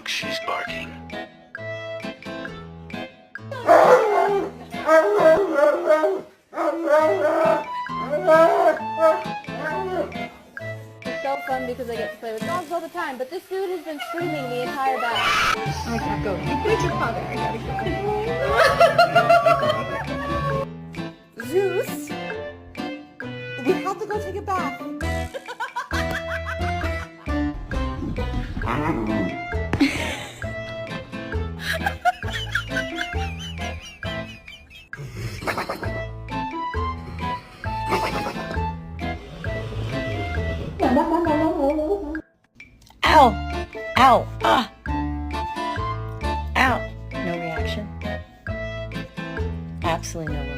she's barking. It's so fun because I get to play with dogs all the time, but this dude has been screaming the entire bath. I can't go. You put your father. I gotta go. Zeus, we have to go take a bath. Ow! Ow! Ah! Ow! No reaction. Absolutely no